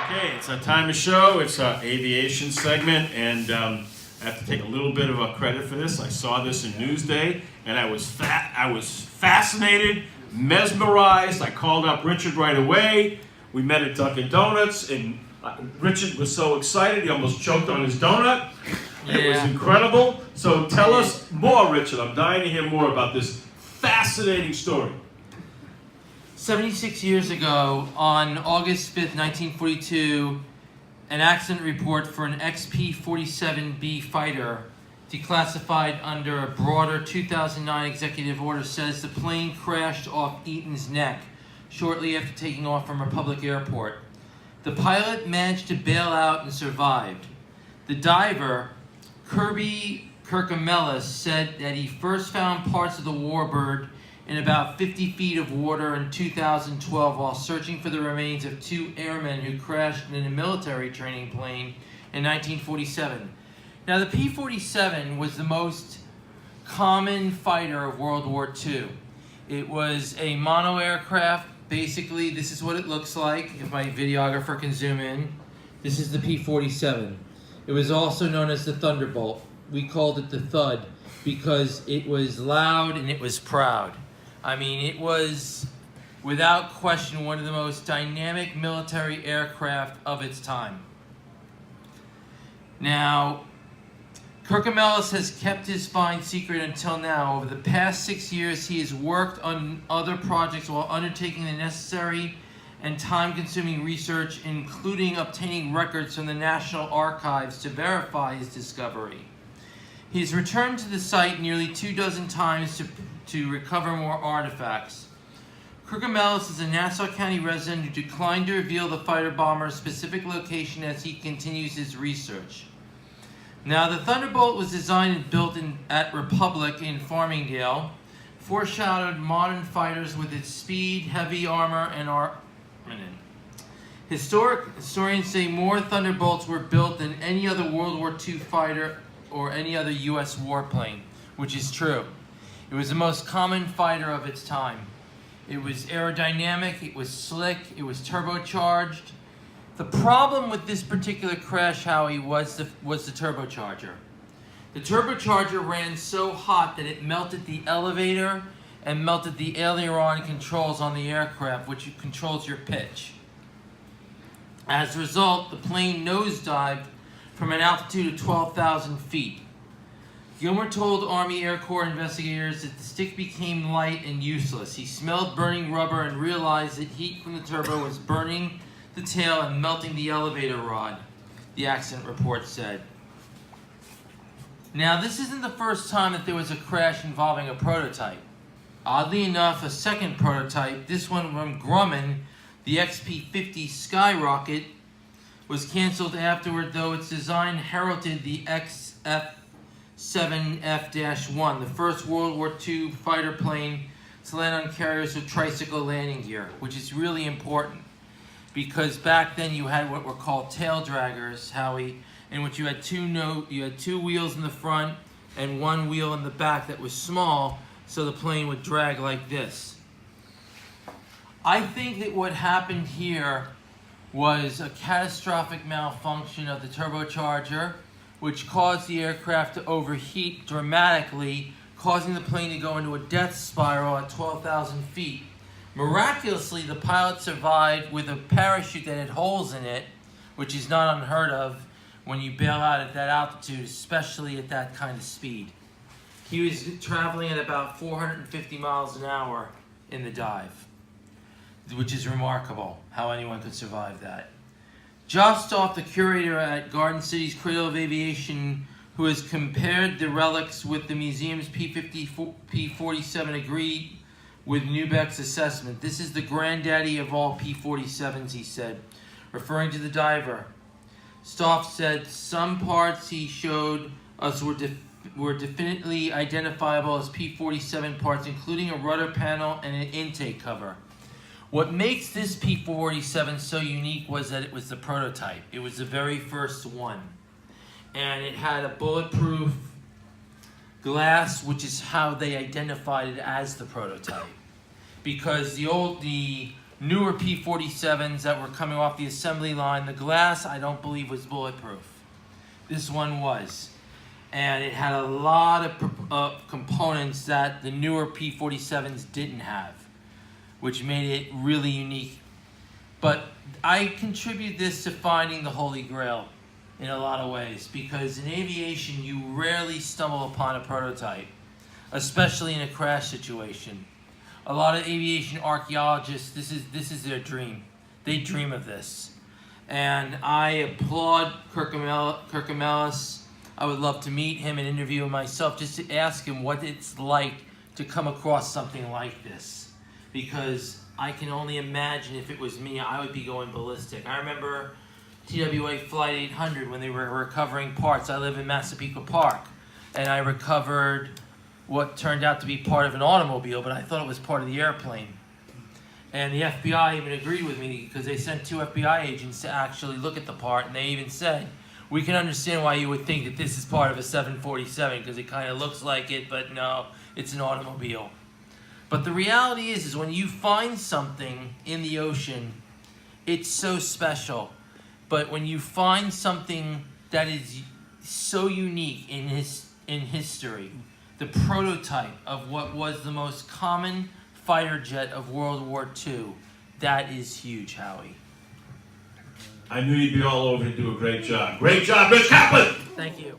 Okay, it's a time to show. It's an aviation segment, and I have to take a little bit of a credit for this. I saw this in Newsday, and I was fascinated, mesmerized. I called up Richard right away. We met at Dunkin' Donuts, and Richard was so excited he almost choked on his donut. It was incredible. So tell us more, Richard. I'm dying to hear more about this fascinating story. 76 years ago, on August 5th, 1942, an accident report for an XP-47B fighter, declassified under a broader 2009 executive order, says the plane crashed off Eaton's Neck shortly after taking off from Republic Airport. The pilot managed to bail out and survived. The diver, Kirby Kirkamelis, said that he first found parts of the warbird in about 50 feet of water in 2012 while searching for the remains of two airmen who crashed in a military training plane in 1947. Now, the P-47 was the most common fighter of World War II. It was a mono aircraft. Basically, this is what it looks like, if my videographer can zoom in. This is the P-47. It was also known as the Thunderbolt. We called it the Thud because it was loud and it was proud. I mean, it was, without question, one of the most dynamic military aircraft of its time. Now, Kirkamelis has kept his find secret until now. Over the past 6 years, he has worked on other projects while undertaking the necessary and time-consuming research, including obtaining records from the National Archives to verify his discovery. He has returned to the site nearly 24 times to recover more artifacts. Kirkamelis is a Nassau County resident who declined to reveal the fighter bomber's specific location as he continues his research. Now, the Thunderbolt was designed and built at Republic in Farmingdale, foreshadowed modern fighters with its speed, heavy armor, and armament. Historians say more Thunderbolts were built than any other World War II fighter or any other U.S. warplane, which is true. It was the most common fighter of its time. It was aerodynamic, it was slick, it was turbocharged. The problem with this particular crash, Howie, was the turbocharger. The turbocharger ran so hot that it melted the elevator and melted the aileron controls on the aircraft, which controls your pitch. As a result, the plane nosedived from an altitude of 12,000 feet. Gilmer told Army Air Corps investigators that the stick became light and useless. He smelled burning rubber and realized that heat from the turbo was burning the tail and melting the elevator rod, the accident report said. Now, this isn't the first time that there was a crash involving a prototype. Oddly enough, a second prototype, this one from Grumman, the XP-50 Skyrocket, was canceled afterward, though its design heralded the XF-7F-1, the first World War II fighter plane to land on carriers with tricycle landing gear, which is really important because back then you had what were called tail draggers, Howie, in which you had two wheels in the front and one wheel in the back that was small, so the plane would drag like this. I think that what happened here was a catastrophic malfunction of the turbocharger, which caused the aircraft to overheat dramatically, causing the plane to go into a death spiral at 12,000 feet. Miraculously, the pilot survived with a parachute that had holes in it, which is not unheard of when you bail out at that altitude, especially at that kind of speed. He was traveling at about 450 miles an hour in the dive, which is remarkable how anyone could survive that. Jostoff, the curator at Garden City's Cradle of Aviation, who has compared the relics with the museum's P-47, agreed with Neubeck's assessment. This is the granddaddy of all P-47s, he said, referring to the diver. Stoff said some parts he showed us were definitely identifiable as P-47 parts, including a rudder panel and an intake cover. What makes this P-47 so unique was that it was the prototype. It was the very first one. And it had a bulletproof glass, which is how they identified it as the prototype. Because the newer P-47s that were coming off the assembly line. The glass, I don't believe, was bulletproof. This one was. And it had a lot of components that the newer P-47s didn't have, which made it really unique. But I contribute this to finding the Holy Grail in a lot of ways, because in aviation you rarely stumble upon a prototype, especially in a crash situation. A lot of aviation archaeologists, this is their dream. They dream of this. And I applaud Kirkamelis. I would love to meet him and interview him myself, just to ask him what it's like to come across something like this. Because I can only imagine if it was me, I would be going ballistic. I remember TWA Flight 800 when they were recovering parts. I live in Massapequa Park, and I recovered what turned out to be part of an automobile, but I thought it was part of the airplane. And the FBI even agreed with me, because they sent 2 FBI agents to actually look at the part, and they even said, we can understand why you would think that this is part of a 747, because it kind of looks like it, but no, it's an automobile. But the reality is when you find something in the ocean, it's so special. But when you find something that is so unique in history, the prototype of what was the most common fighter jet of World War II, that is huge, Howie. I knew you'd be all over to do a great job. Great job, Richard Kaplan! Thank you.